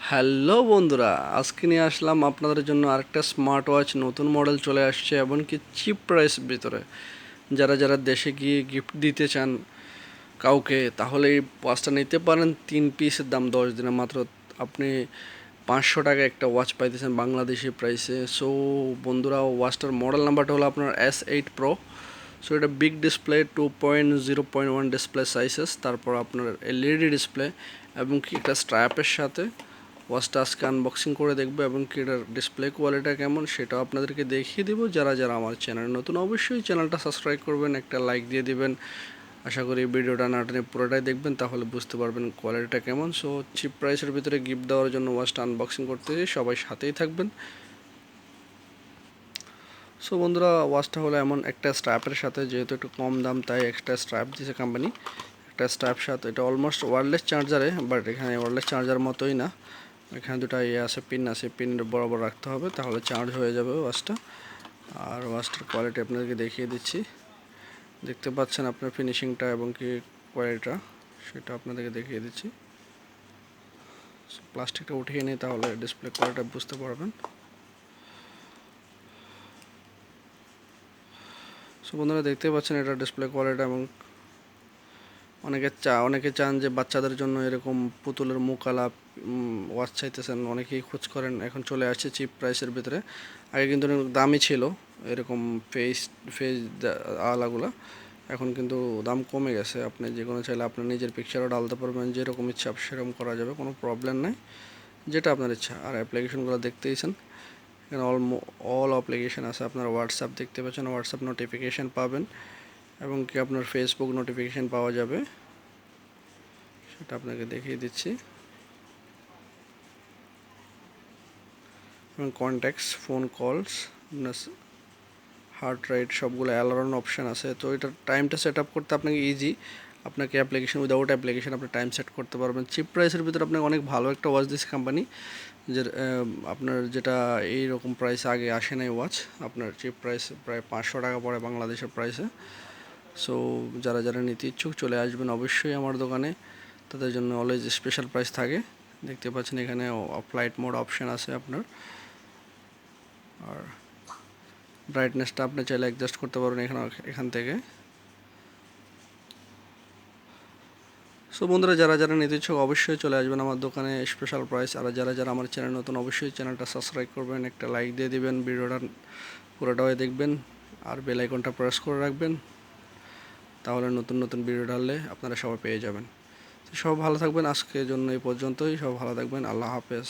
Hello বন্ধুরা, আজকে নিয়ে আসলাম আপনাদের জন্য আরেকটা স্মার্ট ওয়াচ। নতুন মডেল চলে আসছে এমনকি চিপ প্রাইস ভিতরে। যারা যারা দেশে গিয়ে গিফট দিতে চান কাউকে, তাহলে এই ওয়াচটা নিতে পারেন। 3 পিসের দাম 10 দিনে মাত্র আপনি 500 টাকা একটা ওয়াচ পাইতেছেন বাংলাদেশি প্রাইসে। সো বন্ধুরা, ওয়াচটার মডেল নাম্বারটা হলো আপনার S8 Pro। সো এটা বিগ ডিসপ্লে 2.0.1 ডিসপ্লে সাইজেস, তারপর আপনার এলইডি ডিসপ্লে এবং কি একটা স্ট্র্যাপের সাথে। ওয়াচটা আজকে আনবক্সিং করে দেখবো এবং কি এটার ডিসপ্লে কোয়ালিটি কেমন সেটাও আপনাদেরকে দেখিয়ে দিব। যারা যারা আমার চ্যানেল নতুন, অবশ্যই চ্যানেলটা সাবস্ক্রাইব করবেন, একটা লাইক দিয়ে দিবেন। আশা করি ভিডিওটা না টেনে পুরোটাই দেখবেন, তাহলে বুঝতে পারবেন কোয়ালিটিটা কেমন। সো চিপ প্রাইসের ভিতরে গিফট দেওয়ার জন্য ওয়াচটা আনবক্সিং করতে সবাই সাথেই থাকবেন। সো বন্ধুরা, ওয়াচটা হলো এমন একটা স্ট্র্যাপের সাথে, যেহেতু একটু কম দাম তাই এক্সট্রা স্ট্র্যাপ দিয়েছে কোম্পানি। একটা স্ট্র্যাপ সাথে এটা অলমোস্ট ওয়্যারলেস চার্জারে, বাট এখানে ওয়্যারলেস চার্জার মতোই না। এখানে দুটো আছে, পিন আছে, পিন বরাবর রাখতে হবে, তাহলে চার্জ হয়ে যাবে ওয়াচটা। আর ওয়াচটার কোয়ালিটি আপনাদেরকে দেখিয়ে দিচ্ছি। দেখতে পাচ্ছেন আপনার ফিনিশিংটা এবং কি কোয়ালিটিটা, সেটা আপনাদেরকে দেখিয়ে দিচ্ছি। প্লাস্টিকটা উঠিয়ে নিই, তাহলে ডিসপ্লে কোয়ালিটি বুঝতে পারবেন। সো বন্ধুরা, দেখতে পাচ্ছেন এটা ডিসপ্লে কোয়ালিটি। এবং অনেকে চান যে বাচ্চাদের জন্য এরকম পুতুলের মুকালা ওয়াচ চাইতেছেন, অনেকেই খোঁজ করেন। এখন চলে আসছে চিপ প্রাইসের ভিতরে। আগে কিন্তু অনেক দামি ছিল এরকম ফেস ফেস আলাগুলা, এখন কিন্তু দাম কমে গেছে। আপনি যে কোনো চাইলে আপনার নিজের পিকচারও ডালতে পারবেন, যেরকম ইচ্ছা সেরকম করা যাবে, কোনো প্রবলেম নাই, যেটা আপনার ইচ্ছা। আর অ্যাপ্লিকেশনগুলো দেখতেইছেন, এখানে অল অ্যাপ্লিকেশন আছে। আপনার হোয়াটসঅ্যাপ দেখতে পাচ্ছেন, হোয়াটসঅ্যাপ নোটিফিকেশান পাবেন এবং কি আপনার ফেসবুক নোটিফিকেশান পাওয়া যাবে, সেটা আপনাকে দেখিয়ে দিচ্ছি। এবং contacts, phone calls, heart rate, সবগুলো অ্যালার্ম অপশান আছে। তো এটার টাইমটা সেট আপ করতে আপনাকে ইজি। আপনাকে অ্যাপ্লিকেশন, উইদাউট অ্যাপ্লিকেশন আপনি টাইম সেট করতে পারবেন। চিপ প্রাইসের ভিতরে আপনাকে অনেক ভালো একটা ওয়াচ দিচ্ছে কোম্পানি, যে আপনার যেটা এইরকম প্রাইস আগে আসে নাই ওয়াচ। আপনার চিপ প্রাইস প্রায় 500 টাকা পড়ে বাংলাদেশের প্রাইসে। সো যারা যারা নিতে ইচ্ছুক চলে আসবেন অবশ্যই আমার দোকানে, তাদের জন্য অলওয়েজ স্পেশাল প্রাইস থাকে। দেখতে পাচ্ছেন এখানে ফ্লাইট মোড অপশান আছে আপনার। আর ব্রাইটনেসটা আপনি চাইলে অ্যাডজাস্ট করতে পারবেন এখান থেকে। সো বন্ধুরা, যারা যারা নিতে ইচ্ছুক অবশ্যই চলে আসবেন আমার দোকানে, স্পেশাল প্রাইস। আর যারা যারা আমার চ্যানেল নতুন, অবশ্যই চ্যানেলটা সাবস্ক্রাইব করবেন, একটা লাইক দিয়ে দিবেন, ভিডিওটা পুরোটাই দেখবেন, আর বেল আইকনটা প্রেস করে রাখবেন, তাহলে নতুন নতুন ভিডিও ডাললে আপনারা সবাই পেয়ে যাবেন। তো সব ভালো থাকবেন, আজকের জন্য এই পর্যন্তই। সব ভালো থাকবেন, আল্লাহ হাফেজ।